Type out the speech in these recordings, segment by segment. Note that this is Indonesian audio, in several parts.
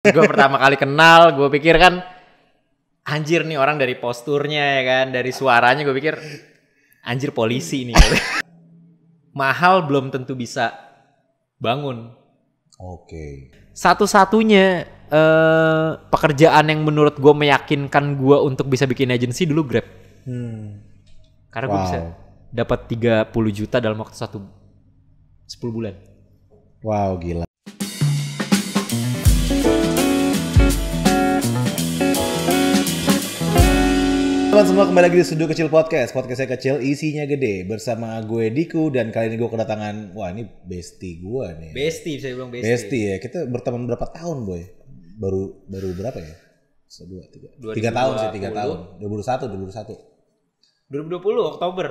Gue pertama kali kenal, gue pikir kan anjir nih orang dari posturnya ya kan, dari suaranya gue pikir anjir polisi nih. Mahal belum tentu bisa bangun. Oke. Satu-satunya pekerjaan yang menurut gue meyakinkan gue untuk bisa bikin agency dulu Grab. Karena gue bisa dapat 30 juta dalam waktu 10 bulan. Wow, gila. Teman semua, kembali lagi di Studio Kecil Podcast. Podcastnya kecil, isinya gede. Bersama gue Diku, dan kali ini gue kedatangan, wah ini bestie gue nih. Bestie, bisa bilang bestie. Bestie ya, kita berteman berapa tahun boy? Baru berapa ya? 1, 2, 3. 3 tahun sih, 3 tahun. 2021. 2020 Oktober.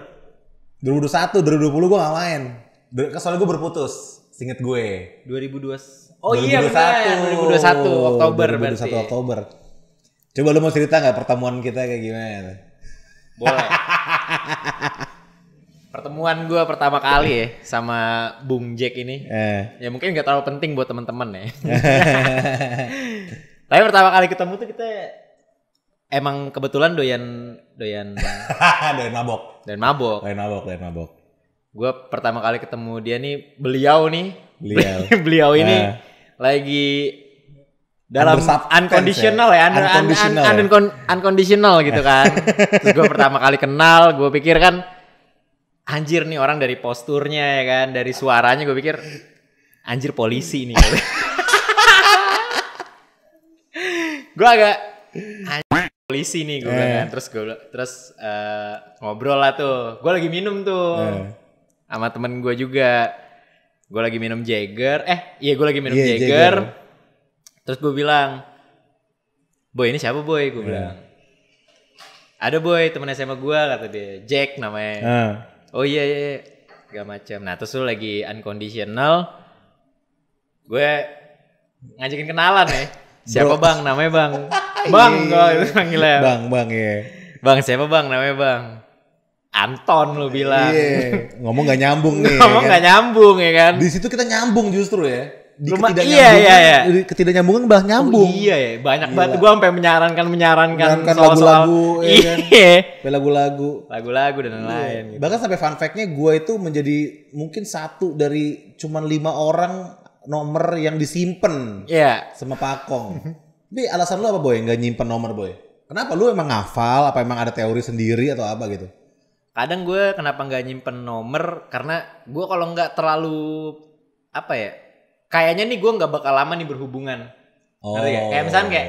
2020 gue gak main. Soalnya gue berputus, inget gue. 2020. Oh iya benar, 2021 Oktober 2021 berarti. Oktober. Coba lu mau cerita gak pertemuan kita kayak gimana? Boleh. Pertemuan gue pertama kali ya sama Bung Jack ini. Ya mungkin gak terlalu penting buat teman-teman ya. Tapi pertama kali ketemu tuh kita emang kebetulan doyan Doyan mabok. dan mabok. Gue pertama kali ketemu dia nih, beliau beliau ini lagi dalam unconditional ya, unconditional gitu kan. Terus gue pertama kali kenal, gue pikir kan anjir nih orang dari posturnya ya kan, dari suaranya gue pikir anjir polisi nih. Gue agak anjir polisi nih gue kan. Terus ngobrol lah tuh. Gue lagi minum tuh sama temen gue juga. Gue lagi minum Jagger. Gue lagi minum Jagger. Terus gue bilang, boy ini siapa boy? Gue bilang, ada boy temen SMA gue, kata dia, Jack namanya. Oh iya, gak macem. Nah terus lu lagi unconditional, gue ngajakin kenalan ya. Siapa bang? Namanya bang. Bang, gue panggilnya. Bang ya. Bang siapa bang? Namanya bang. Anton lu bilang. Iya. Ngomong gak nyambung nih. Gak nyambung ya kan. Di situ kita nyambung justru ya. Ketidaknyambungan bah nyambung. Oh, iya ya, banyak banget gue sampai menyarankan lagu-lagu ya kan. Lagu-lagu dan lain-lain gitu. Bahkan sampai fun fact-nya gue itu menjadi mungkin satu dari cuman 5 orang nomor yang disimpan sama Pakong. Tapi alasan lu apa boy nggak nyimpen nomor boy? Kenapa lu emang ngafal? Apa emang ada teori sendiri atau apa gitu? Kadang gue kenapa nggak nyimpen nomor karena gue kalau nggak terlalu apa ya? Kayaknya nih gue nggak bakal lama nih berhubungan. Ngerti gak? Kayak misalnya kayak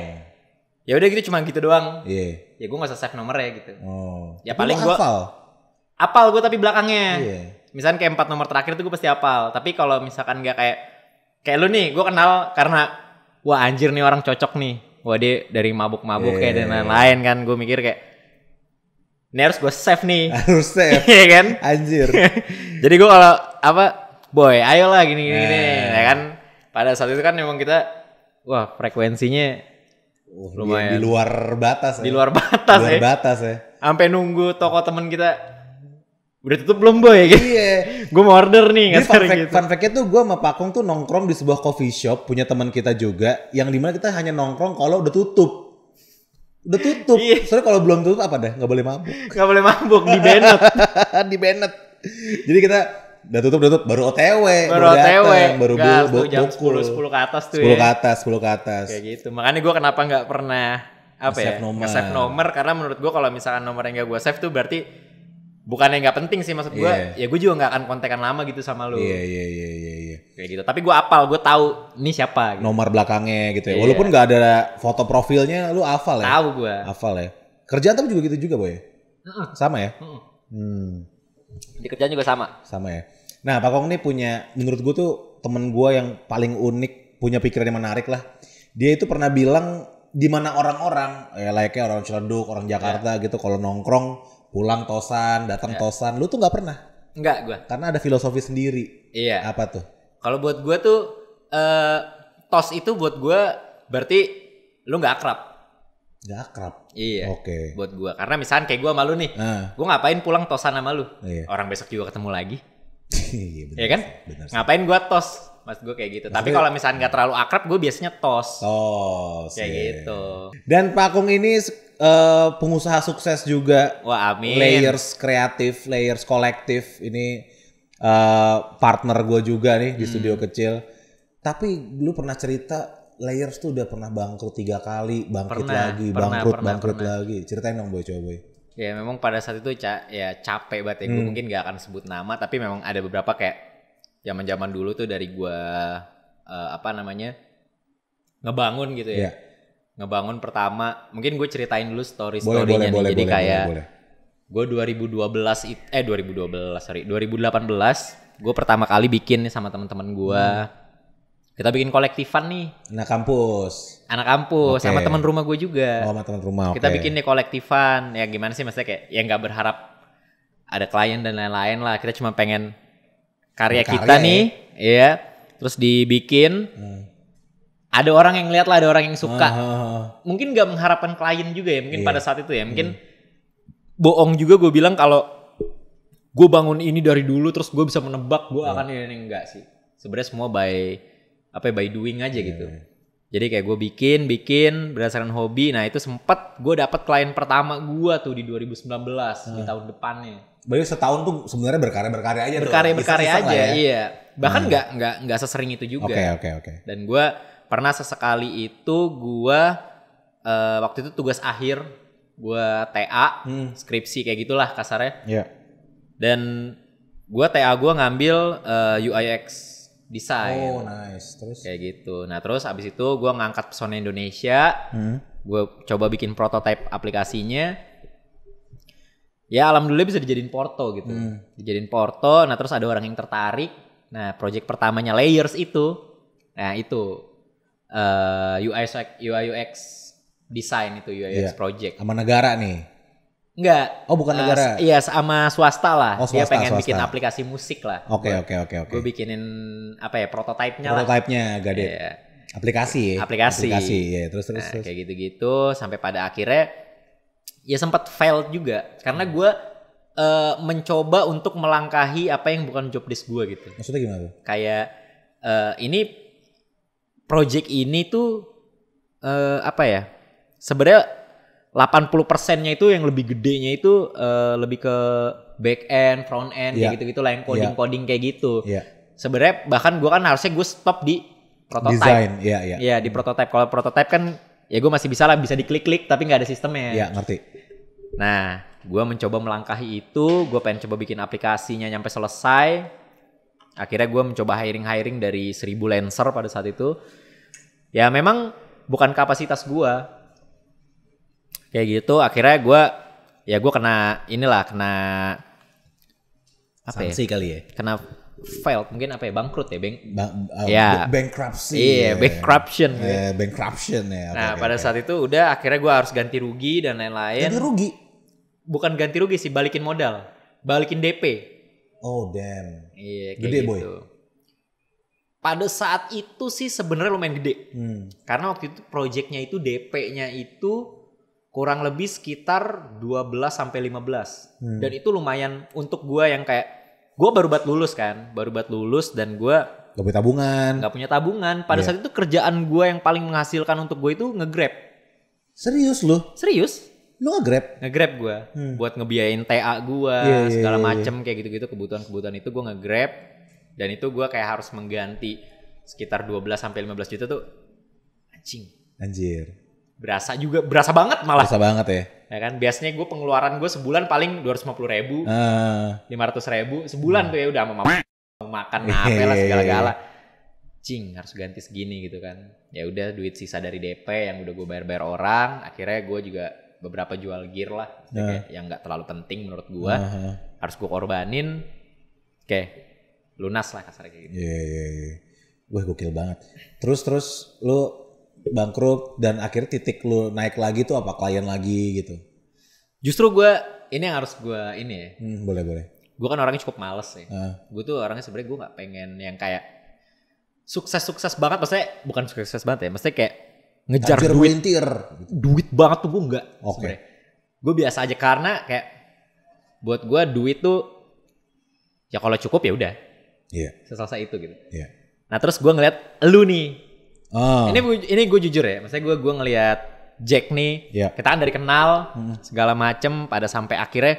ya udah gitu cuma gitu doang. Ya gue nggak usah save nomornya gitu. Ya paling gue apal gue tapi belakangnya. Misalnya kayak 4 nomor terakhir tuh gue pasti apal. Tapi kalau misalkan nggak kayak lu nih, gue kenal karena wah anjir nih orang cocok nih. Wah dia dari mabuk-mabuk kayak dan lain-lain kan. Gue mikir kayak ini harus gue save nih. Harus save. Iya kan? Anjir. Jadi gue kalau boy, ayolah gini ya kan. Pada saat itu kan memang kita wah frekuensinya lumayan di luar batas ya. Di luar batas ya. Sampai nunggu toko temen kita udah tutup belum boy gitu. Iya. Gue mau order nih gitu. Fun fact-nya tuh gue sama Pakong tuh nongkrong di sebuah coffee shop punya teman kita juga yang dimana kita hanya nongkrong kalau udah tutup. Iya. Soalnya kalau belum tutup apa dah? Gak boleh mabuk. Di Bennett. Jadi kita udah tutup baru OTW. Baru jam 10 ke atas tuh 10 ke atas. Kayak gitu. Makanya gue kenapa gak pernah nge-save nomor. Karena menurut gue kalau misalkan nomor yang gak gue save tuh berarti bukannya gak penting sih maksud gue. Ya gue juga gak akan kontekan lama gitu sama lu. Iya. Kayak gitu. Tapi gue apal, gue tahu ini siapa gitu. Nomor belakangnya gitu ya. Walaupun gak ada foto profilnya lu hafal ya. Tahu gue. Hafal ya. Kerjaan tapi juga gitu juga boy. Sama ya. Di kerjaan juga sama ya. Nah Pakong nih punya, menurut gue tuh temen gue yang paling unik, punya pikiran yang menarik lah. Dia itu pernah bilang di mana orang-orang layaknya orang Ciledug, orang Jakarta gitu, kalau nongkrong pulang tosan, datang tosan, lu tuh nggak pernah? Enggak gue. Karena ada filosofi sendiri. Iya. Apa tuh? Kalau buat gue tuh tos itu buat gue berarti lu nggak akrab. Gak akrab? Iya. Oke. Buat gue. Karena misalkan kayak gue sama lu nih. Gue ngapain pulang tosan sama lu? Iya. Orang besok juga ketemu lagi. Iya kan? Bener, ngapain gue tos? Maksud gue kayak gitu. Tapi kalau misalnya nggak terlalu akrab, gue biasanya tos. Kayak gitu. Dan Pak Akung ini pengusaha sukses juga. Wah, amin. Layers kreatif, layers kolektif. Ini partner gue juga nih di studio kecil. Tapi lu pernah cerita Layers tuh udah pernah bangkrut 3 kali, bangkit lagi, bangkrut lagi. Ceritain dong Boy, coba Boy. Ya memang pada saat itu ya capek banget ya. Gue mungkin gak akan sebut nama, tapi memang ada beberapa kayak zaman dulu tuh dari gue ngebangun gitu ya. Ngebangun pertama, mungkin gue ceritain dulu story-storynya nih. Jadi kayak gue 2018 gue pertama kali bikin nih sama teman-teman gue. Kita bikin kolektifan nih. Anak kampus sama teman rumah gue juga. Sama teman rumah. Kita bikin nih kolektifan. Ya gimana sih maksudnya kayak ya nggak berharap ada klien dan lain-lain lah. Kita cuma pengen karya kita nih, ya. Terus dibikin. Ada orang yang lihat lah, ada orang yang suka. Mungkin nggak mengharapkan klien juga ya. Mungkin pada saat itu ya. Mungkin bohong juga gue bilang kalau gue bangun ini dari dulu terus gue bisa menebak gue akan ini enggak sih. Sebenarnya semua by doing aja gitu. Jadi kayak gue bikin berdasarkan hobi. Nah itu sempat gue dapet klien pertama gue tuh di 2019 di tahun depannya. Berarti setahun tuh sebenarnya berkarya aja berkarya aja ya? Iya. Bahkan nggak sesering itu juga. Oke. Dan gue pernah sesekali itu gue waktu itu tugas akhir gue TA skripsi kayak gitulah kasarnya. Iya. Dan gue TA gue ngambil UI/UX desain. Oh nice. Terus kayak gitu. Nah terus abis itu gue ngangkat pesona Indonesia. Gue coba bikin prototipe aplikasinya. Ya alhamdulillah bisa dijadiin porto gitu. Dijadiin porto. Nah terus ada orang yang tertarik. Nah project pertamanya Layers itu. Nah itu UI/UX desain itu UI/UX project. Sama negara nih. Enggak. Oh bukan negara. Iya sama swasta lah. Dia pengen bikin aplikasi musik lah. Oke. Gue bikinin prototipenya lah. Prototipenya gede. Yeah. Aplikasi. Ya, terus. Kayak gitu-gitu sampai pada akhirnya ya sempat fail juga karena gue mencoba untuk melangkahi apa yang bukan job desk gue gitu. Maksudnya gimana tuh? Kayak ini project ini tuh sebenarnya 80%-nya itu yang lebih gedenya itu lebih ke back end, front end kayak gitu-gitu lah yang coding kayak gitu. Sebenarnya bahkan gue kan harusnya gue stop di prototype. Design, Iya di prototype. Kalau prototype kan ya gue masih bisa diklik-klik tapi nggak ada sistemnya. Iya ngerti. Nah gue mencoba melangkahi itu, gue pengen coba bikin aplikasinya nyampe selesai. Akhirnya gue mencoba hiring dari 1000 Lancer pada saat itu. Ya memang bukan kapasitas gue. Kayak gitu akhirnya gue kena sanksi kali ya. Kena failed mungkin bangkrut ya bankruptcy. Iya, bankruption. Bankruption ya. Nah, pada saat itu udah akhirnya gue harus ganti rugi dan lain-lain. Ganti rugi? Bukan ganti rugi sih, balikin modal. Balikin DP. Oh, damn. Iya, kayak gede gitu. Boy. Pada saat itu sih sebenarnya lumayan gede. Karena waktu itu projectnya itu DP-nya itu kurang lebih sekitar 12-15. Dan itu lumayan untuk gue yang kayak gue baru buat lulus dan gue gak punya tabungan. Pada saat itu kerjaan gue yang paling menghasilkan untuk gue itu nge-Grab. Serius lu? Serius. Lu nge-Grab? Nge-Grab gue. Buat ngebiayain TA gue segala macem kayak gitu-gitu kebutuhan-kebutuhan itu gue nge-Grab. Dan itu gue kayak harus mengganti sekitar 12-15 juta tuh. Anjir. Berasa banget malah. Berasa banget ya. Ya kan, biasanya gue pengeluaran gue sebulan paling 250.000, 500.000 sebulan tuh ya udah mau makan apa lah segala-gala. Harus ganti segini gitu kan. Ya udah duit sisa dari DP yang udah gue bayar orang, akhirnya gue juga beberapa jual gear lah, yang nggak terlalu penting menurut gue, harus gue korbanin. Lunas lah kasarnya kayak gitu. Iya. Wah gokil banget. Terus lu bangkrut dan akhirnya titik lu naik lagi tuh apa? Klien lagi gitu? Justru gue ini yang harus gue Boleh. Gue kan orangnya cukup males ya. Gue tuh orangnya sebenarnya gue nggak pengen yang kayak sukses banget. Maksudnya bukan sukses banget ya. Maksudnya kayak ngejar duit banget tuh gue nggak. Oke. Gue biasa aja karena kayak buat gue duit tuh ya kalau cukup ya udah. Iya. Selesai itu gitu. Iya. Nah terus gue ngeliat lu nih. Ini gue jujur ya, maksudnya gue ngeliat Jack nih, kita kan dari kenal segala macem pada sampai akhirnya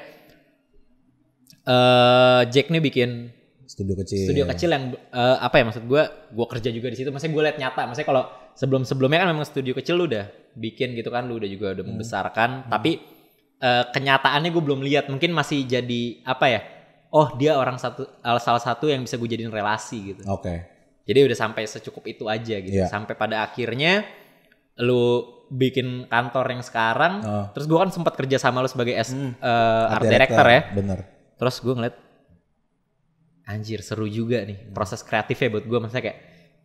Jack nih bikin studio kecil yang apa ya, maksud gue kerja juga di situ. Maksudnya gue liat nyata, maksudnya kalau sebelumnya kan memang studio kecil lu udah bikin gitu kan, lu udah membesarkan, tapi kenyataannya gue belum lihat. Mungkin masih jadi apa ya? Oh dia salah satu yang bisa gue jadiin relasi gitu. Jadi udah sampai secukup itu aja gitu. Sampai pada akhirnya lu bikin kantor yang sekarang, terus gue kan sempat kerja sama lu sebagai art director ya. Bener. Terus gue ngeliat, anjir seru juga nih proses kreatifnya buat gue. Maksudnya kayak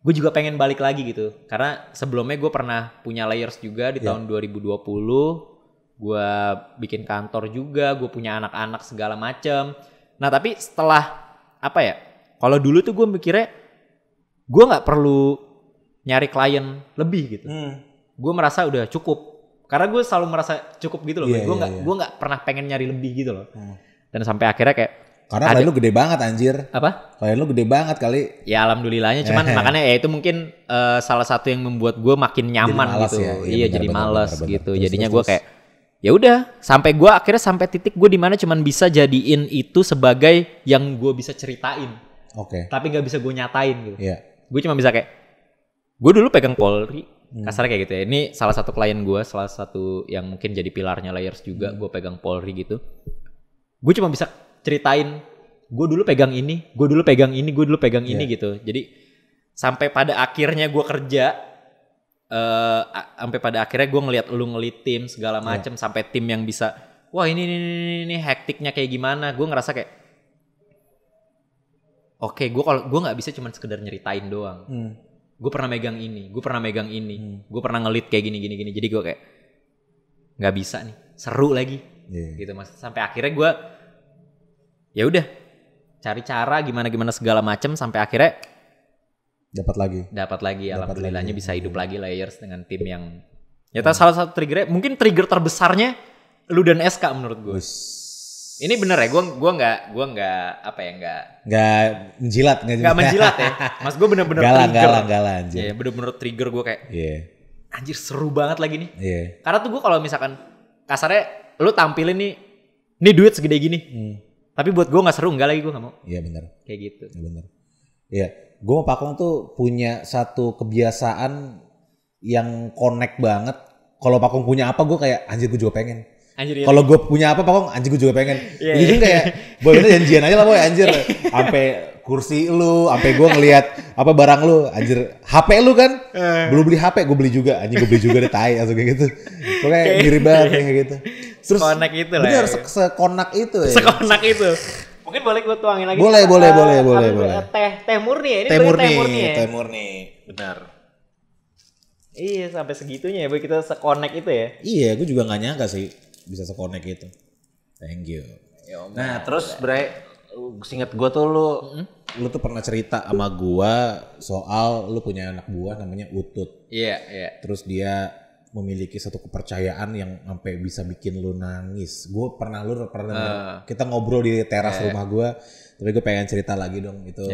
gue juga pengen balik lagi gitu. Karena sebelumnya gue pernah punya Layers juga di tahun 2020. Gue bikin kantor juga, gue punya anak-anak segala macem. Nah tapi setelah apa ya, kalau dulu tuh gue mikirnya gue nggak perlu nyari klien lebih gitu. Gue merasa udah cukup, karena gue selalu merasa cukup gitu loh. Gue nggak pernah pengen nyari lebih gitu loh. Dan sampai akhirnya kayak karena klien lu gede banget anjir. Apa? Klien lu gede banget kali. Ya alhamdulillahnya, cuman makanya ya itu mungkin salah satu yang membuat gue makin nyaman gitu. Iya jadi males gitu. Jadinya gue kayak ya udah, sampai gue akhirnya sampai titik gue di mana cuman bisa jadiin itu sebagai yang gue bisa ceritain. Tapi nggak bisa gue nyatain gitu. Gue cuma bisa kayak, gue dulu pegang Polri, kasarnya kayak gitu ya. Ini salah satu klien gue, salah satu yang mungkin jadi pilarnya Layers juga. Gue pegang Polri gitu. Gue cuma bisa ceritain, gue dulu pegang ini, gue dulu pegang ini, gue dulu pegang ini gitu. Jadi sampai pada akhirnya gue kerja. Sampai pada akhirnya gue ngeliat lu ngelit tim segala macem, sampai tim yang bisa, wah ini hektiknya kayak gimana. Gue ngerasa kayak, oke, gue nggak bisa cuma sekedar nyeritain doang. Gue pernah megang ini, gue pernah megang ini, gue pernah ngelit kayak gini. Jadi gue kayak nggak bisa nih, seru lagi, gitu mas. Sampai akhirnya gue, ya udah cari cara gimana segala macem, sampai akhirnya dapat lagi alhamdulillahnya bisa hidup lagi Layers dengan tim yang nyata. Salah satu triggernya, mungkin trigger terbesarnya lu dan SK menurut gue. Ini bener ya, gue nggak apa ya, nggak menjilat ya. Mas gue bener-bener trigger. Galang anjir. Ya bener-bener trigger gue kayak, anjir seru banget lagi nih. Karena tuh gue kalau misalkan kasarnya lu tampilin nih duit segede gini, tapi buat gue nggak seru, nggak lagi gue nggak mau. Iya bener. Kayak gitu. Bener. Iya. Gue sama Pakong tuh punya satu kebiasaan yang connect banget. Kalau Pakong punya apa, gue kayak anjir gue juga pengen. Kalau gue punya apa, Pakong anjir gue juga pengen. Jadi kayak boy udah janjian aja lah boy anjir. Sampai kursi lu, sampai gue ngelihat apa barang lu, anjir HP lu kan. Belum beli HP, gue beli juga. Anjir gue beli juga deh tai atau kayak gitu. Gue kayak mirip banget kayak gitu. Terus sekonak itu lah. Bener sekonak itu ya. Sekonak itu. Mungkin boleh gue tuangin lagi. Boleh. Teh murni ya. Ini teh murni. Benar. Iya sampai segitunya ya, boy, kita sekonek itu ya. Iya, gue juga nggak nyangka sih bisa sekonek itu. Thank you. Nah terus Bre, seinget gue tuh lu tuh pernah cerita sama gue soal lu punya anak buah namanya Utut. Iya. Terus dia memiliki satu kepercayaan yang sampai bisa bikin lu nangis. Gue pernah kita ngobrol di teras rumah gue, tapi gue pengen cerita lagi dong itu.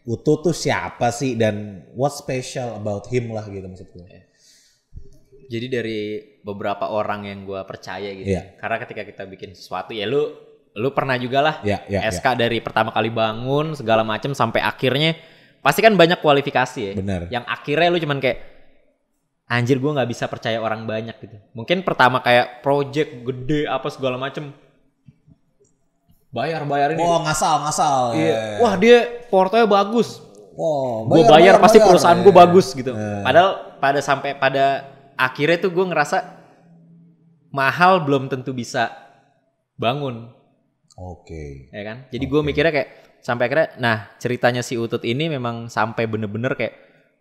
Utut tuh siapa sih dan what special about him lah gitu maksud gue. Jadi dari beberapa orang yang gue percaya gitu. Karena ketika kita bikin sesuatu ya lu pernah juga lah SK dari pertama kali bangun segala macam sampai akhirnya pasti kan banyak kualifikasi ya. Bener. Yang akhirnya lu cuman kayak anjir gue nggak bisa percaya orang banyak gitu. Mungkin pertama kayak project gede apa segala macem, bayar ini. Oh ngasal. Iya. Wah dia portonya bagus. Gue bayar pasti perusahaan gue bagus gitu. Padahal pada akhirnya tuh gue ngerasa mahal belum tentu bisa bangun. Ya kan. Jadi gue mikirnya kayak sampai akhirnya, nah ceritanya si Utut ini memang sampai bener-bener kayak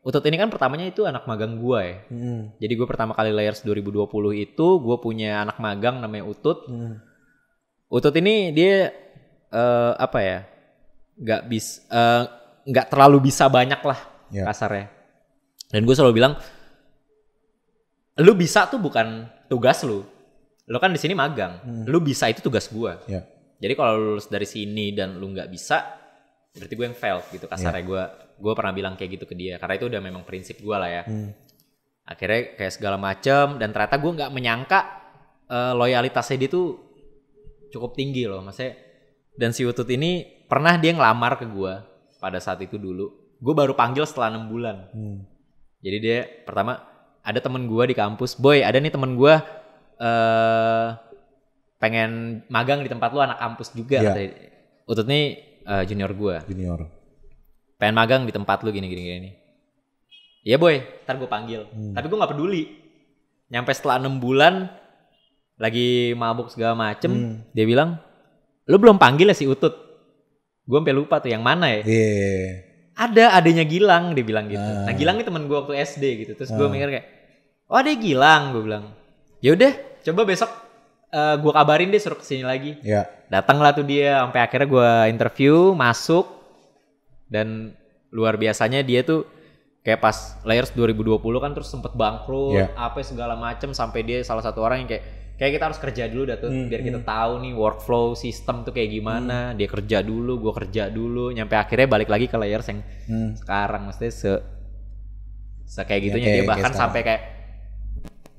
Utut ini kan pertamanya itu anak magang gue ya. Jadi gue pertama kali Layers 2020 itu gue punya anak magang namanya Utut. Utut ini dia apa ya? Nggak terlalu bisa banyak lah kasarnya. Dan gue selalu bilang, lu bisa tuh bukan tugas lu. Lu kan di sini magang. Lu bisa itu tugas gue. Jadi kalau lu lulus dari sini dan lu nggak bisa, berarti gue yang failed gitu kasarnya. Gue pernah bilang kayak gitu ke dia karena itu udah memang prinsip gue lah ya. Akhirnya kayak segala macem, dan ternyata gue nggak menyangka loyalitasnya dia tuh cukup tinggi loh, maksudnya. Dan si Utut ini pernah dia ngelamar ke gue pada saat itu dulu. Gue baru panggil setelah 6 bulan. Jadi dia pertama, ada temen gue di kampus, boy ada nih temen gue pengen magang di tempat lu, anak kampus juga. Utut nih junior gue. Pengen magang di tempat lu gini. Iya boy, ntar gue panggil. Tapi gue gak peduli. Nyampe setelah 6 bulan, lagi mabuk segala macem, dia bilang, lu belum panggil ya si Utut? Gue sampai lupa tuh yang mana ya. Ada adanya Gilang, dia bilang gitu. Nah Gilang ini teman gue waktu SD gitu. Terus gue mikir kayak, oh ada Gilang, gue bilang. Ya udah, coba besok gue kabarin deh suruh kesini lagi. Datanglah tuh dia, sampai akhirnya gue interview, masuk. Dan luar biasanya dia tuh kayak pas Layers 2020 kan terus sempet bangkrut, apa segala macem, sampai dia salah satu orang yang kayak kita harus kerja dulu dah tuh, biar kita tahu nih workflow sistem tuh kayak gimana. Dia kerja dulu, gue kerja dulu, nyampe akhirnya balik lagi ke Layers yang sekarang. Maksudnya kayak gitunya dia bahkan sampai kayak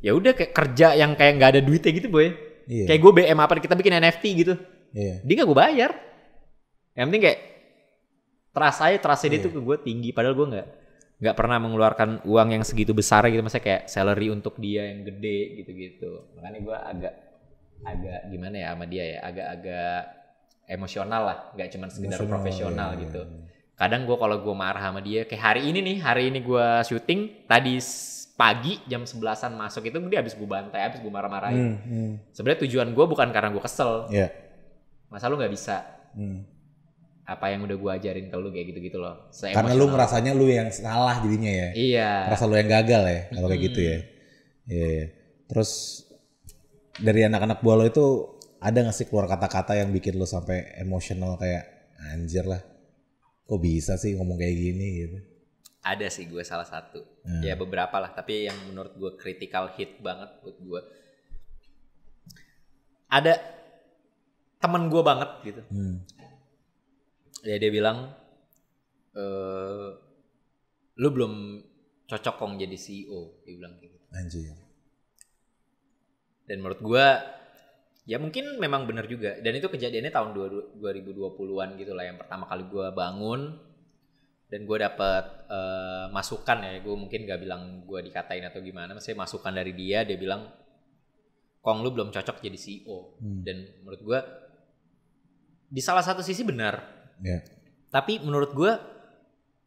ya udah kayak kerja yang kayak nggak ada duitnya gitu boy. Kayak gue BM apa kita bikin NFT gitu, dia nggak gue bayar. Yang penting kayak trust dia tuh ke gue tinggi, padahal gue nggak pernah mengeluarkan uang yang segitu besar gitu, maksudnya kayak salary untuk dia yang gede gitu. Makanya gue agak gimana ya sama dia ya, agak emosional lah, nggak cuma sekedar profesional gitu. Kadang gue kalau gue marah sama dia, kayak hari ini gue syuting, tadi pagi jam 11-an masuk itu dia habis gue bantai, habis gue marah-marahin. Sebenarnya tujuan gue bukan karena gue kesel, masa lu nggak bisa apa yang udah gue ajarin ke lu kayak gitu-gitu loh. Karena lu ngerasanya lu yang salah jadinya ya. Ngerasa lu yang gagal ya kalau kayak gitu ya. Terus dari anak-anak buah lo itu ada gak sih keluar kata-kata yang bikin lu sampai emosional kayak anjir lah, kok bisa sih ngomong kayak gini gitu? Ada sih gue salah satu. Ya beberapa lah, tapi yang menurut gue critical hit banget buat gue. Ada temen gue banget gitu. Ya dia bilang, lu belum cocok kong jadi CEO, dia bilang kayak gitu. Anjir. Dan menurut gue, ya mungkin memang benar juga. Dan itu kejadiannya tahun 2020-an gitu lah, yang pertama kali gue bangun. Dan gue dapet masukan ya, gue mungkin gak bilang gue dikatain atau gimana, maksudnya masukan dari dia bilang, kong lu belum cocok jadi CEO. Dan menurut gue, di salah satu sisi benar. Tapi menurut gue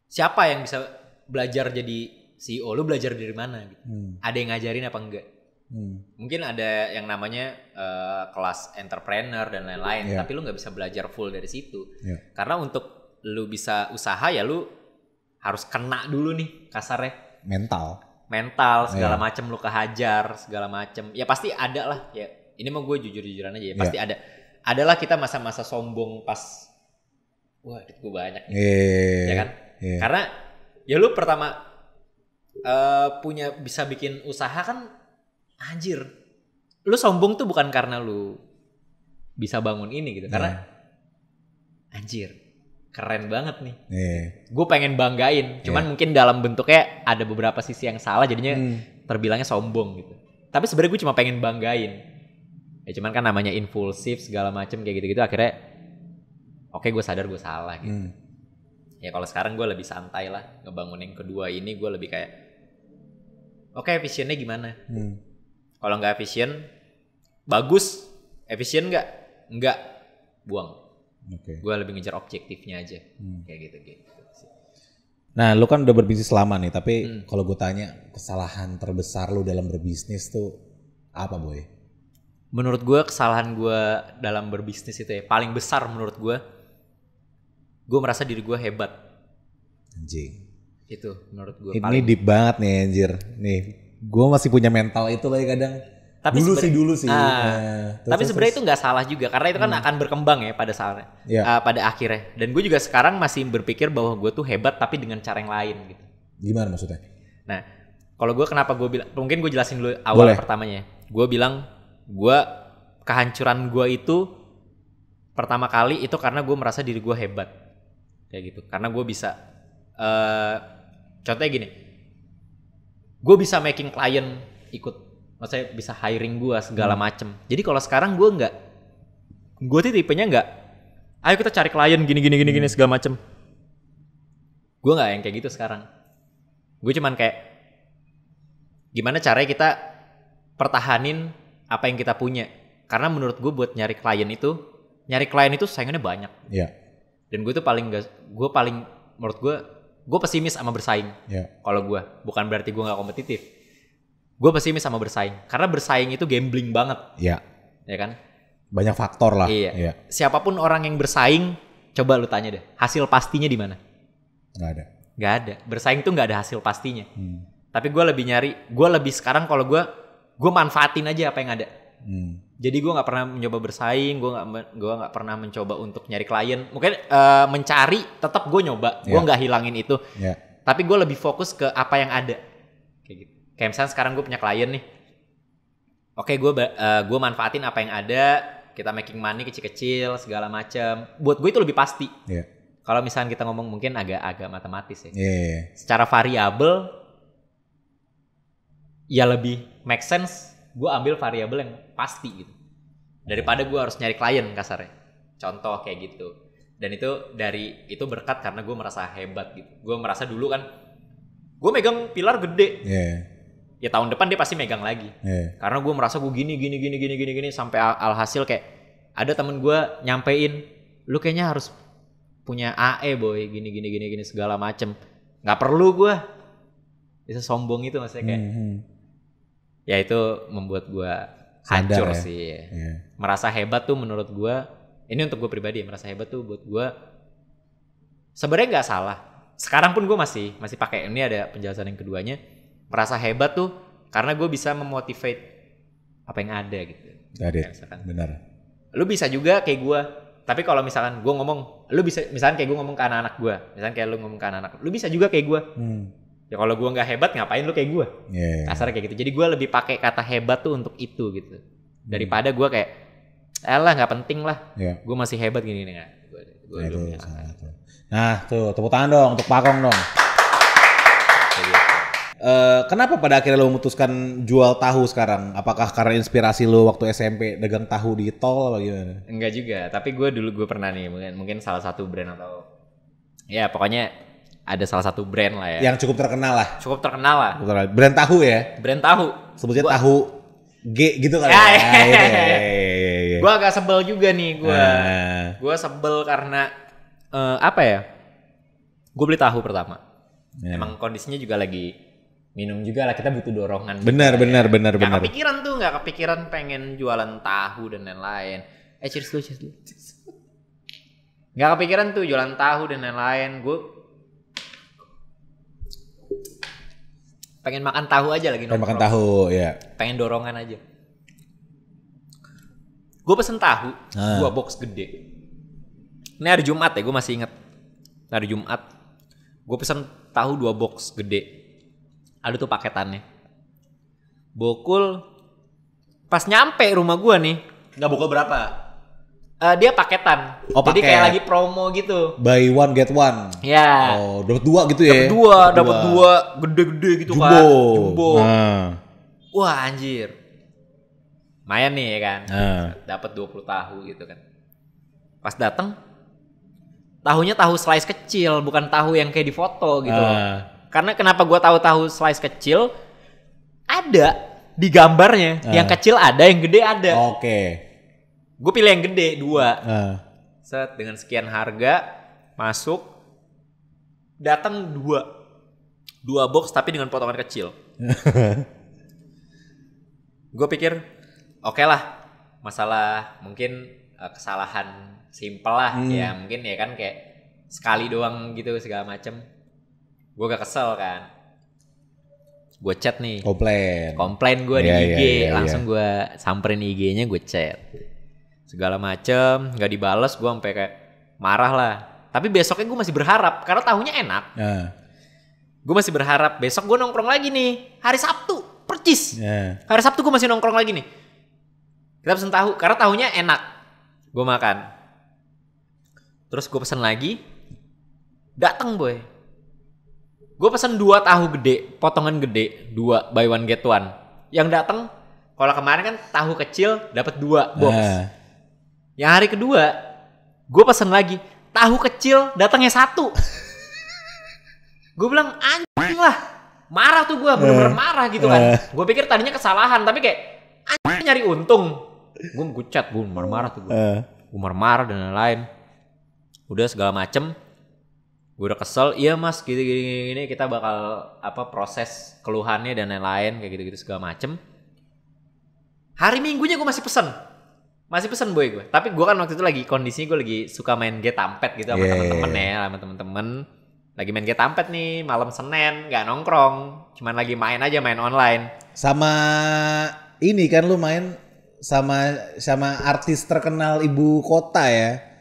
siapa yang bisa belajar jadi CEO? Lu belajar dari mana gitu? Ada yang ngajarin apa enggak? Mungkin ada yang namanya kelas entrepreneur dan lain-lain, tapi lu nggak bisa belajar full dari situ. Karena untuk lu bisa usaha ya lu harus kena dulu nih kasarnya. Mental segala macem, lu kehajar segala macem. Ya pasti ada lah ya. Ini mau gue jujur-jujuran aja ya. Pasti ada. Adalah kita masa-masa sombong pas wah duit gue banyak nih, ya kan? Karena ya lu pertama punya bisa bikin usaha kan, anjir, lu sombong tuh bukan karena lu bisa bangun ini gitu, karena anjir keren banget nih, gue pengen banggain, cuman mungkin dalam bentuknya ada beberapa sisi yang salah jadinya terbilangnya sombong gitu. Tapi sebenarnya gue cuma pengen banggain, ya cuman kan namanya impulsif segala macem kayak gitu-gitu akhirnya oke, gue sadar gue salah gitu. Ya kalau sekarang gue lebih santai lah ngebangun yang kedua ini, gue lebih kayak oke, visionnya gimana? Kalau nggak vision bagus, efisien nggak buang. Gue lebih ngejar objektifnya aja kayak gitu. Nah lu kan udah berbisnis lama nih, tapi kalau gue tanya kesalahan terbesar lu dalam berbisnis tuh apa boy? Menurut gue kesalahan gue dalam berbisnis itu ya paling besar menurut gue merasa diri gue hebat. Anjing. Itu menurut gue ini paling deep banget nih anjir. Nih gue masih punya mental itu lah kadang. Tapi dulu sih. Tapi sebenarnya itu nggak salah juga karena itu kan akan berkembang ya pada saatnya, pada akhirnya. Dan gue juga sekarang masih berpikir bahwa gue tuh hebat tapi dengan cara yang lain gitu. Gimana maksudnya? Nah kalau gue kenapa gue bilang, mungkin gue jelasin dulu awal pertamanya. Gue bilang kehancuran gue itu pertama kali itu karena gue merasa diri gue hebat. kayak gitu. Karena gue bisa, contohnya gini, gue bisa making klien ikut, maksudnya bisa hiring gue segala macem. Jadi kalau sekarang gue nggak, gue tuh tipenya nggak, ayo kita cari klien gini segala macem. Gue nggak yang kayak gitu sekarang. Gue cuman kayak, gimana caranya kita pertahanin apa yang kita punya. Karena menurut gue buat nyari klien itu saingannya banyak. Iya. Dan gue tuh menurut gue pesimis sama bersaing. Iya. Kalau gue, bukan berarti gue nggak kompetitif. Gue pesimis sama bersaing. Karena bersaing itu gambling banget. Iya. Ya kan? Banyak faktor lah. Iya. Siapapun orang yang bersaing, coba lu tanya deh, hasil pastinya di mana? Nggak ada. Bersaing tuh nggak ada hasil pastinya. Tapi gue lebih sekarang kalau gue manfaatin aja apa yang ada. Jadi gue nggak pernah mencoba bersaing, gue nggak pernah mencoba untuk nyari klien. Mungkin mencari, tetap gue nyoba, gue nggak hilangin itu. Tapi gue lebih fokus ke apa yang ada. Kayak gitu. Kayak misalnya sekarang gue punya klien nih, oke, gue manfaatin apa yang ada, kita making money kecil-kecil segala macam. Buat gue itu lebih pasti. Kalau misalnya kita ngomong mungkin agak matematis ya. Secara variabel, ya lebih make sense. Gue ambil variabel yang pasti gitu. Daripada gue harus nyari klien kasarnya. Contoh kayak gitu. Dan itu berkat karena gue merasa hebat gitu. Gue merasa dulu kan, gue megang pilar gede. Ya tahun depan dia pasti megang lagi. Karena gue merasa gue gini sampai alhasil kayak ada temen gue nyampein, lu kayaknya harus punya AE boy, gini segala macem. Nggak perlu gue. Bisa sombong itu maksudnya kayak. Ya itu membuat gue hancur sih. Merasa hebat tuh menurut gue, ini untuk gue pribadi, merasa hebat tuh buat gue sebenarnya nggak salah. Sekarang pun gue masih pakai, ini ada penjelasan yang keduanya. Merasa hebat tuh karena gue bisa memotivate apa yang ada gitu. Benar. Lu bisa juga kayak gue. Tapi kalau misalkan gue ngomong, lu bisa misalkan kayak gue ngomong ke anak-anak gue, misalkan kayak lu ngomong ke anak-anak, lu bisa juga kayak gue. Ya kalau gue nggak hebat ngapain lu kayak gue? Kasarnya kayak gitu. Jadi gue lebih pakai kata hebat tuh untuk itu gitu. Daripada gue kayak, elah nggak penting lah. Gue masih hebat gini nggak. Nah tuh tepuk tangan dong untuk Pakong dong. Kenapa pada akhirnya lo memutuskan jual tahu sekarang? Apakah karena inspirasi lo waktu SMP dagang tahu di tol atau gimana? Enggak juga, tapi gue pernah nih mungkin salah satu brand atau ya pokoknya ada salah satu brand lah ya. Yang cukup terkenal lah. Brand tahu ya? Brand tahu. Sebutnya tahu G gitu kan? Gue agak sebel juga nih gue sebel karena apa ya? Gue beli tahu pertama. Emang kondisinya juga lagi minum juga lah, kita butuh dorongan. Benar. Gak kepikiran pengen jualan tahu dan lain-lain. Cheers dulu. Gak kepikiran tuh jualan tahu dan lain-lain. Gue pengen makan tahu aja lagi. Pengen makan tahu, ya. Pengen dorongan aja. Gue pesen tahu 2 box gede. Ini hari Jumat ya, gue masih inget. Hari Jumat gue pesen tahu 2 box gede. Ada tuh paketannya. Bokul pas nyampe rumah gua nih. Nggak bokul berapa? Dia paketan. Jadi kayak lagi promo gitu. Buy one get one. Ya. Oh, dapat 2 gitu ya? Dapat 2 gede-gede gitu. Jumbo. Wah anjir. Lumayan nih ya kan. Dapat 20 tahu gitu kan. Pas datang, tahunya tahu slice kecil, bukan tahu yang kayak di foto gitu. Karena kenapa gue tahu slice kecil, ada di gambarnya. Yang kecil ada, yang gede ada. Gue pilih yang gede 2. Set dengan sekian harga masuk, datang 2 box tapi dengan potongan kecil. Gue pikir oke lah, masalah mungkin kesalahan simpel lah ya, mungkin ya kan kayak sekali doang gitu segala macem. Gue gak kesel kan, gue chat nih, komplain gue di IG, langsung gue samperin IG-nya, gue chat segala macem, gak dibales, gue sampai kayak marah lah. Tapi besoknya gue masih berharap karena tahunya enak. Gue masih berharap besok gue nongkrong lagi nih, hari Sabtu percis. Hari Sabtu gue masih nongkrong lagi nih, kita pesen tahu karena tahunya enak. Gue makan, terus gue pesen lagi. Dateng boy. Gue pesen 2 tahu gede, potongan gede, 2 buy one get one. Yang dateng, kalau kemarin kan tahu kecil dapat 2 box. Yang hari kedua, gue pesen lagi tahu kecil datangnya 1. Gue bilang anjing lah, marah tuh gue, bener-bener marah gitu kan. Gue pikir tadinya kesalahan, tapi kayak anjing nyari untung. Gue chat, gue marah-marah tuh gue. Gue marah-marah dan lain-lain. Udah segala macem. Gue udah kesel, iya mas gini kita bakal proses keluhannya dan lain-lain kayak gitu-gitu segala macem. Hari Minggunya gue masih pesen boy gue. Tapi gue kan waktu itu lagi kondisinya gue lagi suka main Get Tampet gitu sama temen-temen ya, sama temen-temen. Lagi main Get Tampet nih malam Senin, nggak nongkrong, cuman lagi main aja, main online. Sama ini kan lu main sama artis terkenal ibu kota ya.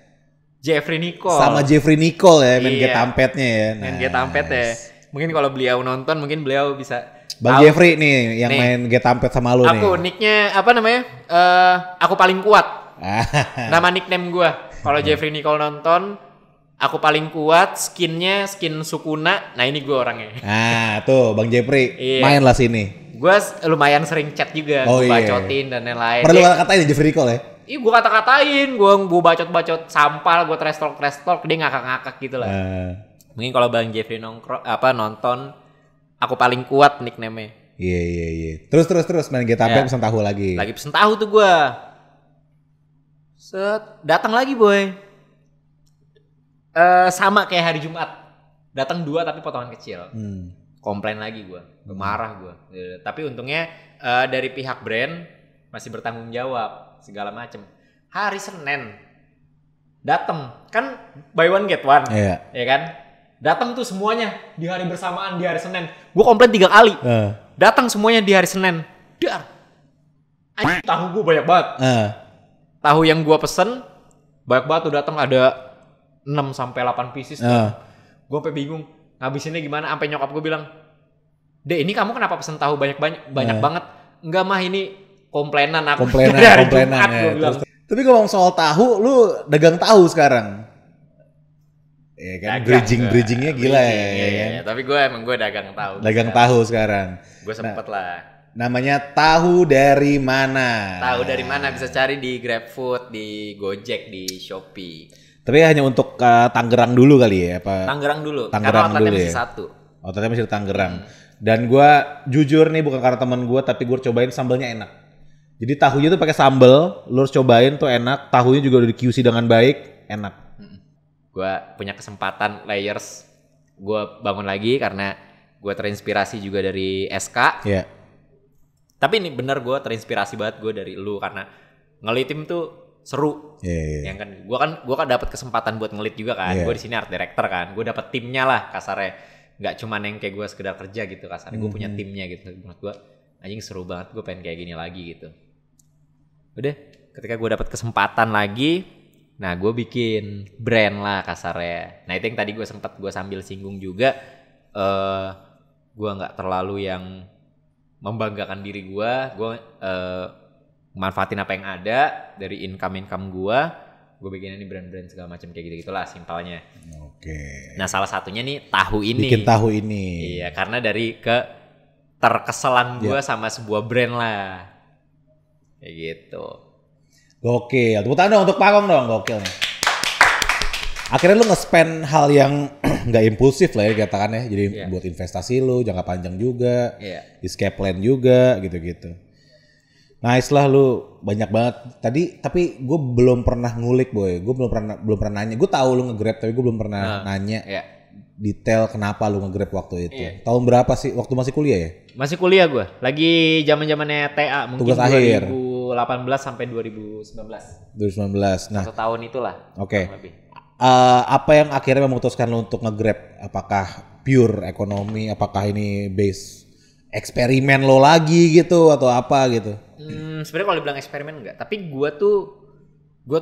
Jeffrey Nicole. Sama Jeffrey Nicole ya, main Get Tampetnya ya. Main Get Tampet ya. Mungkin kalau beliau nonton, mungkin beliau bisa. Bang Jeffrey nih yang main Get Tampet sama lu nih. Aku nicknya apa namanya? Aku paling kuat. Nama nickname gue. Kalau Jeffrey Nicole nonton, aku paling kuat. Skinnya skin Sukuna. Nah ini gue orangnya. Nah tuh Bang Jeffrey main lah sini. Gue lumayan sering chat juga, bacotin dan lain-lain. Perlu kata-katain Jeffrey Nicole ya? Ih gue kata-katain, gue bacot-bacot sampal, gue trash talk, dia ngakak-ngakak gitu lah. Mungkin kalau Bang Jeffrey nonton, aku paling kuat nickname-nya. Iya. Terus main Get Tampet pesen tahu lagi. Lagi pesen tahu tuh gue. Datang lagi boy. Sama kayak hari Jumat. Datang 2 tapi potongan kecil. Komplain lagi gue, marah gue. Tapi untungnya dari pihak brand masih bertanggung jawab segala macem. Hari Senin dateng kan buy one get one, ya kan? Datang tuh semuanya di hari bersamaan di hari Senin. Gue komplain 3 kali. Datang semuanya di hari Senin. Dar, tahu gue banyak banget. Tahu yang gue pesen banyak banget tuh datang ada 6-8 pieces. Gue sampai bingung ngabisinnya gimana, sampai nyokap gue bilang, "Dek, ini kamu kenapa pesen tahu banyak banget?" "Enggak mah, ini komplainan aku dari hari Jumat," gue bilang. Tapi ngomong soal tahu, lu dagang tahu sekarang. Ya kan, bridgingnya gila ya. Tapi gue dagang tahu. Dagang tahu sekarang. Gue sempet lah. Namanya tahu dari mana? Tahu dari mana bisa cari di GrabFood, di Gojek, di Shopee. Tapi hanya untuk Tangerang dulu kali ya? Tangerang dulu. Tangerang karena outletnya dulu masih ya? 1. Outletnya masih di Tangerang. Dan gue jujur nih, bukan karena teman gue, tapi gue cobain sambalnya enak. Jadi tahunya tuh pakai sambal, lu harus cobain tuh enak. Tahunya juga udah di QC dengan baik, enak. Gue punya kesempatan layers, gue bangun lagi karena gue terinspirasi juga dari SK. Iya. Tapi ini bener gue terinspirasi banget gue dari lu karena ngelitim tuh seru. Yang kan gue kan dapat kesempatan buat ngelit juga kan. Gue di sini art director kan. Gue dapat timnya lah kasarnya. Nggak cuman yang kayak gue sekedar kerja gitu kasarnya. Gue punya timnya gitu. Menurut gue anjing seru banget. Gue pengen kayak gini lagi gitu. Udah, ketika gue dapat kesempatan lagi, nah gue bikin brand lah kasarnya. Nah itu yang tadi gue sambil singgung juga. Gue nggak terlalu yang membanggakan diri gue manfaatin apa yang ada dari income gue bikin ini brand-brand segala macam kayak gitu-gitulah simpelnya. Oke. Nah salah satunya nih tahu ini. Bikin tahu ini. Iya karena dari terkesalan gue sama sebuah brand lah. Kayak gitu. Gokil. Tepuk tangan dong untuk Pakong dong, gokil nih. Akhirnya lu nge-spend hal yang nggak impulsif lah ya katakannya. Jadi buat investasi lu jangka panjang juga, escape plan juga gitu-gitu. Nice lah lu, banyak banget. Tapi gue belum pernah ngulik boy. Gue belum pernah nanya. Gue tahu lu nge-Grab tapi gue belum pernah nanya detail kenapa lu nge-Grab waktu itu. Tahun berapa sih? Waktu masih kuliah ya? Masih kuliah gue. Lagi zaman-zamannya TA mungkin tugas akhir. 2018 sampai 2019. 2019. Nah, 1 tahun itulah. Oke. Apa yang akhirnya memutuskan lu untuk nge-Grab? Apakah pure ekonomi? Apakah ini base eksperimen lo lagi gitu atau apa gitu? Sebenarnya kalau dibilang eksperimen enggak, tapi gue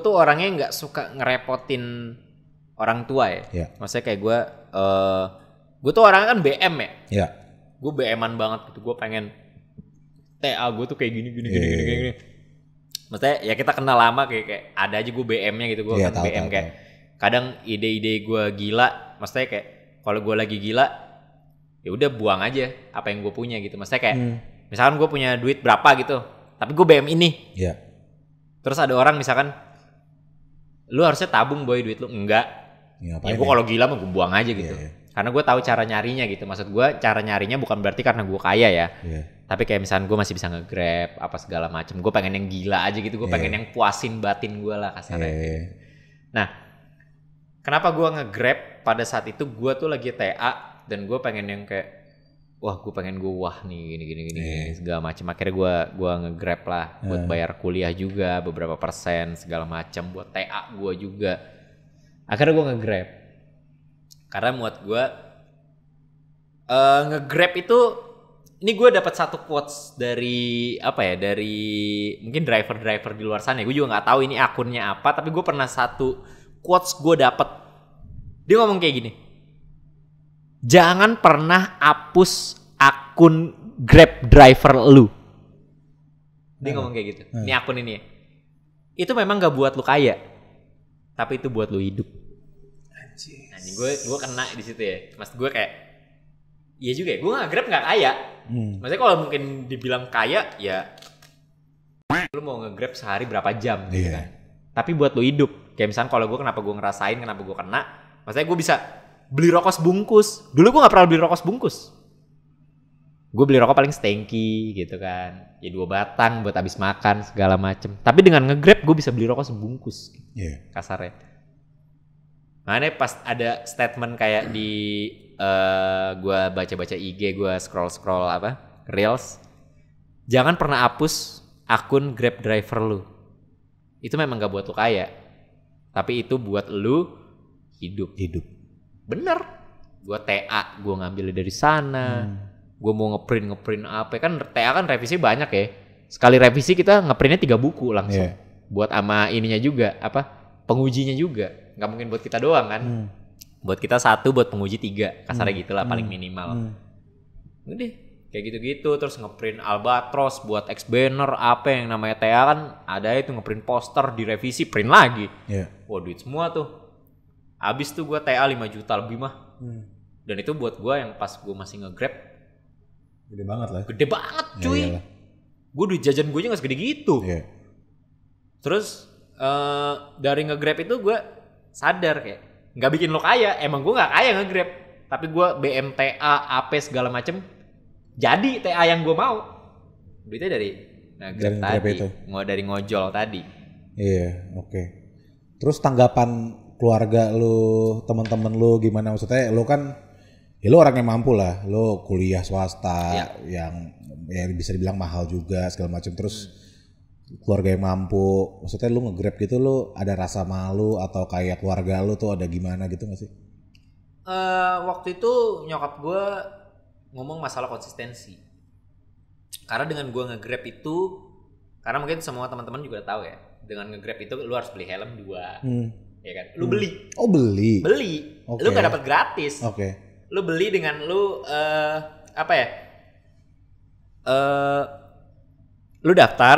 tuh orangnya nggak suka ngerepotin orang tua ya. Maksudnya kayak gue tuh orangnya kan BM ya. Iya. Gue BM-an banget gitu. Gue pengen TA gue tuh kayak gini. Maksudnya ya kita kenal lama kayak ada aja gue BM-nya gitu. Gue kan BM kayak kadang ide-ide gue gila, maksudnya kayak kalau gue lagi gila ya udah buang aja apa yang gue punya gitu. Maksudnya kayak misalkan gue punya duit berapa gitu, tapi gue BM ini. Iya. Terus ada orang misalkan, lu harusnya tabung boy duit lu. Enggak. Ya gue kalau gila mah gue buang aja gitu. Karena gue tahu cara nyarinya gitu. Maksud gue cara nyarinya bukan berarti karena gue kaya ya. Tapi kayak misalkan gue masih bisa nge-grab apa segala macem. Gue pengen yang gila aja gitu. Gue pengen yang puasin batin gue lah kasarnya. Nah, kenapa gue nge-grab pada saat itu gue tuh lagi TA dan gue pengen yang kayak wah gue pengen gue wah nih gini segala macem. Akhirnya gue nge-grab lah buat bayar kuliah juga beberapa persen segala macem, buat TA gue juga. Akhirnya gue nge-grab karena buat gue nge-grab itu, ini gue dapat satu quotes dari apa ya, dari mungkin driver di luar sana. Gue juga nggak tahu ini akunnya apa, tapi gue pernah satu quotes gue dapat. Dia ngomong kayak gini, jangan pernah hapus akun Grab driver lu. Dia ngomong kayak gitu. Ini akun ini ya. Itu memang gak buat lu kaya, tapi itu buat lu hidup. Anjing, gue kena di situ ya. Mas gue kayak, iya juga ya. Gue nggak Grab nggak kaya. Maksudnya kalau mungkin dibilang kaya ya, lu mau nge-Grab sehari berapa jam gitu kan. Tapi buat lu hidup. Kayak misalnya kalau gue kenapa gue ngerasain, kenapa gue kena. Maksudnya gue bisa beli rokok sebungkus. Dulu gue gak pernah beli rokok sebungkus. Gue beli rokok paling stengki gitu kan. Ya 2 batang buat habis makan segala macem. Tapi dengan nge-Grab gue bisa beli rokok sebungkus. Kasarnya. Makanya pas ada statement kayak di gue baca-baca IG, gue scroll apa Reels. Jangan pernah hapus akun Grab driver lu. Itu memang gak buat lu kaya. Tapi itu buat lu hidup. Bener. Gue TA, gue ngambil dari sana. Gue mau ngeprint apa. Kan TA kan revisi banyak ya. Sekali revisi kita ngeprintnya 3 buku langsung. Buat sama ininya juga, apa, pengujinya juga. Gak mungkin buat kita doang kan. Buat kita 1, buat penguji 3. Kasarnya gitulah paling minimal. Udah kayak gitu-gitu. Terus ngeprint Albatros buat X-Banner. Apa yang namanya TA kan ada itu, ngeprint poster, direvisi, print lagi. Wah duit semua tuh. Abis tuh gue TA 5 juta lebih mah. Dan itu buat gue yang pas gue masih nge-Grab. Gede banget lah. Gede banget cuy. Gue duit jajan gue aja gak segede gitu. Terus dari nge-Grab itu gue sadar kayak gak bikin lo kaya. Emang gue gak kaya nge-Grab. Tapi gue BMTA, AP segala macem. Jadi TA yang gue mau. Duitnya dari nge-Grab tadi. Dari ngojol tadi. Oke. Terus tanggapan keluarga lu, teman-teman lu gimana? Maksudnya lu kan ya lu orang yang mampu lah. Lu kuliah swasta yang ya bisa dibilang mahal juga segala macam. Terus keluarga yang mampu. Maksudnya lu nge-Grab gitu, lu ada rasa malu atau kayak keluarga lu tuh ada gimana gitu gak sih? Waktu itu nyokap gue ngomong masalah konsistensi. Karena dengan gue nge-Grab itu, karena mungkin semua teman-teman juga tahu ya, dengan nge-Grab itu lu harus beli helm 2. Ya kan? Lu beli. Oh, beli. Okay. Lu gak dapat gratis. Lu beli dengan lu apa ya? Lu daftar,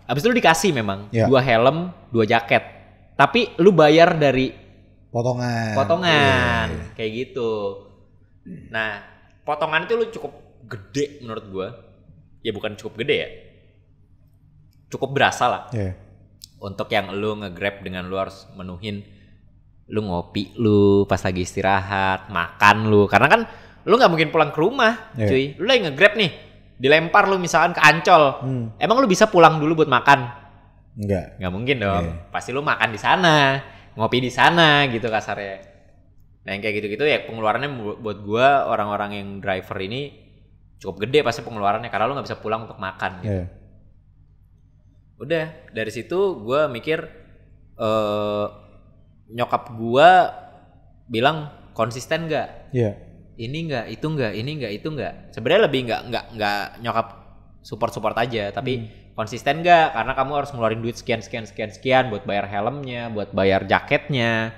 habis itu lu dikasih memang 2 helm, 2 jaket. Tapi lu bayar dari potongan. Kayak gitu. Nah, potongan itu lu cukup gede menurut gua. Ya bukan cukup gede ya. Cukup berasa lah. Untuk yang lu nge-Grab dengan lu harus menuhin, lu ngopi lu pas lagi istirahat, makan lu. Karena kan lu gak mungkin pulang ke rumah cuy. Lu lagi nge-Grab nih, dilempar lu misalkan ke Ancol. Emang lu bisa pulang dulu buat makan? Enggak. Gak mungkin dong. Pasti lu makan di sana, ngopi di sana gitu kasarnya. Nah yang kayak gitu-gitu ya pengeluarannya buat gua, orang-orang yang driver ini cukup gede pasti pengeluarannya. Karena lu gak bisa pulang untuk makan gitu. Udah dari situ gue mikir nyokap gue bilang konsisten nggak? Ini nggak, itu nggak, ini nggak, itu nggak. Sebenarnya lebih nggak nyokap support aja, tapi konsisten nggak? Karena kamu harus ngeluarin duit sekian buat bayar helmnya, buat bayar jaketnya,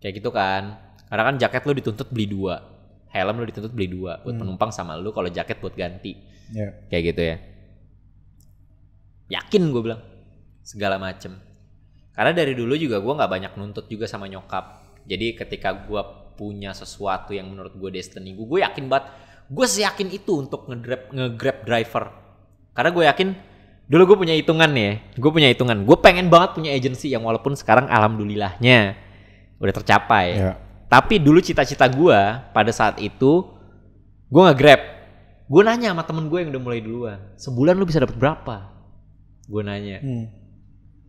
kayak gitu kan? Karena kan jaket lu dituntut beli 2, helm lu dituntut beli 2 buat penumpang sama lu, kalau jaket buat ganti, kayak gitu ya. Yakin gue bilang segala macem. Karena dari dulu juga gue nggak banyak nuntut juga sama nyokap. Jadi ketika gue punya sesuatu yang menurut gue destiny gue yakin banget. Gue seyakin itu untuk nge-grab driver. Karena gue yakin dulu gue punya hitungan nih. Gue pengen banget punya agency yang walaupun sekarang alhamdulillahnya udah tercapai. Yeah. Tapi dulu cita-cita gue pada saat itu gue nge-grab. Gue nanya sama temen gue yang udah mulai duluan. Sebulan lu bisa dapat berapa? Gue nanya.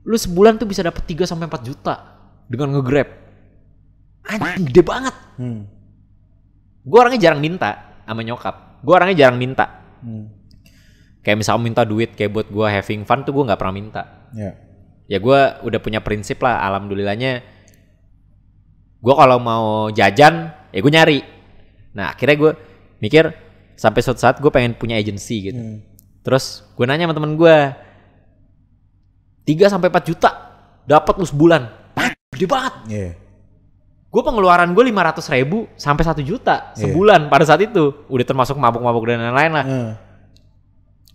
Lu sebulan tuh bisa dapat 3-4 juta dengan nge-grab. Anjing gede banget. Gue orangnya jarang minta sama nyokap. Kayak misalnya minta duit kayak buat gue having fun tuh gue gak pernah minta. Ya gue udah punya prinsip lah, alhamdulillahnya. Gue kalau mau jajan ya gue nyari. Nah akhirnya gue mikir sampai suatu saat gue pengen punya agency gitu. Terus gue nanya sama temen gue, 3-4 juta dapat lu sebulan. Gede banget. Gue pengeluaran gue 500.000 sampai 1 juta sebulan pada saat itu. Udah termasuk mabuk-mabuk dan lain-lain lah.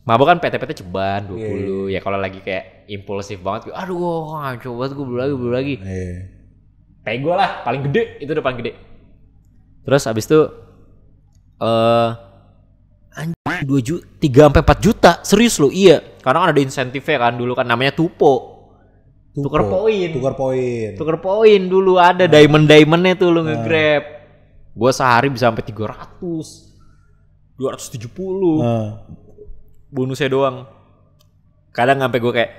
Mabuk kan PT-PT ceban 20. Ya kalau lagi kayak impulsif banget, aduh coba gue beli lagi. Kayak gue lah paling gede, itu udah paling gede. Terus abis itu 2 juta, 3-4 juta, serius lo, iya. Karena kan ada insentifnya kan dulu kan namanya tupo. Tukar poin dulu ada diamondnya tuh lo nge-grab. Gue sehari bisa sampai 300, 270. Bonusnya doang. Kadang sampai gue kayak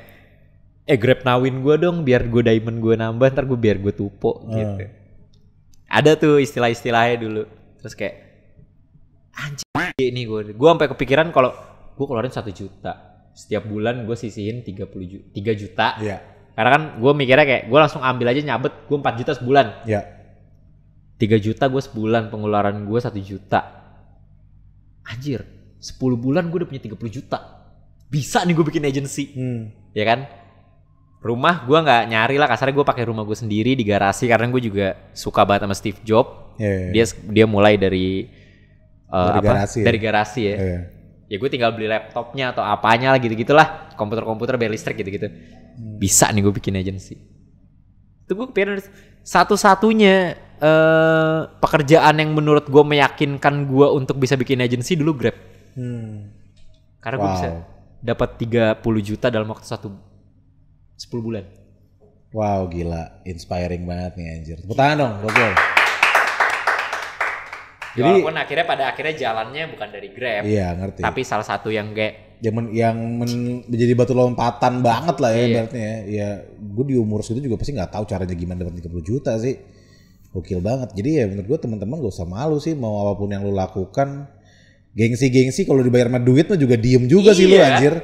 grab nawin gue dong biar gue diamond gue nambah, ntar gue biar gue tupo gitu. Ada tuh istilah-istilahnya dulu. Terus kayak anjir nih gue sampai kepikiran kalau gue keluarin 1 juta setiap bulan gue sisihin 3 juta. Karena kan gue mikirnya kayak gue langsung ambil aja nyabet gue 4 juta sebulan. 3 juta gue sebulan, pengeluaran gue 1 juta. Anjir, 10 bulan gue udah punya 30 juta. Bisa nih gue bikin agency. Ya kan? Rumah gue gak nyari lah, kasarnya gue pakai rumah gue sendiri di garasi karena gue juga suka banget sama Steve Jobs. Dia mulai dari garasi ya. Ya gue tinggal beli laptopnya atau apanya lah gitu-gitulah. Komputer bayar listrik gitu-gitu. Bisa nih gue bikin agency. Itu gue kepikiran satu-satunya pekerjaan yang menurut gue meyakinkan gue untuk bisa bikin agency dulu Grab. Karena gue bisa dapat 30 juta dalam waktu 10 bulan. Wow, gila, inspiring banget nih anjir. Tepuk tangan dong, gokil. Jadi walaupun pada akhirnya jalannya bukan dari Grab. Iya, ngerti. Tapi salah satu yang kayak menjadi batu lompatan banget lah ya ibaratnya ya. Ya, gue di umur segitu juga pasti nggak tahu caranya gimana dapat 30 juta sih. Gokil banget. Jadi ya menurut gue teman-teman gak usah malu sih mau apapun yang lu lakukan. Gengsi kalau dibayar sama duit mah juga diem juga sih lu anjir.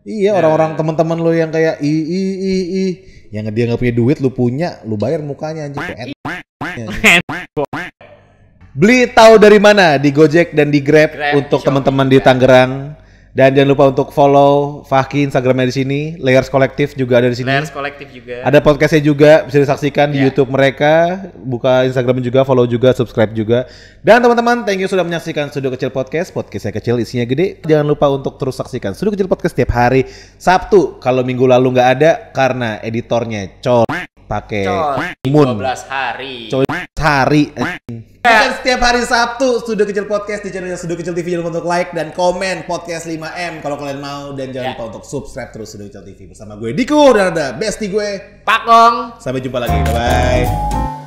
Iya, orang-orang teman-teman lu yang kayak yang dia nggak punya duit lu punya, lu bayar mukanya anjir. Beli tahu dari mana? Di Gojek dan di Grab untuk teman-teman di Tangerang. Dan jangan lupa untuk follow Fahki Instagramnya di sini. Layers Collective juga ada di sini. Layers Collective juga. Ada podcastnya juga bisa disaksikan di YouTube mereka. Buka Instagram juga, follow juga, subscribe juga. Dan teman-teman, thank you sudah menyaksikan Studio Kecil Podcast. Podcastnya kecil, isinya gede. Jangan lupa untuk terus saksikan Studio Kecil Podcast setiap hari Sabtu. Kalau minggu lalu nggak ada karena editornya pakai 12 hari. Hari. Dan setiap hari Sabtu Studio Kecil Podcast di channel Studio Kecil TV. Jangan lupa untuk like dan komen podcast 5M kalau kalian mau, dan jangan lupa untuk subscribe terus Studio Kecil TV bersama gue Diko dan ada bestie gue Pakong. Sampai jumpa lagi, bye.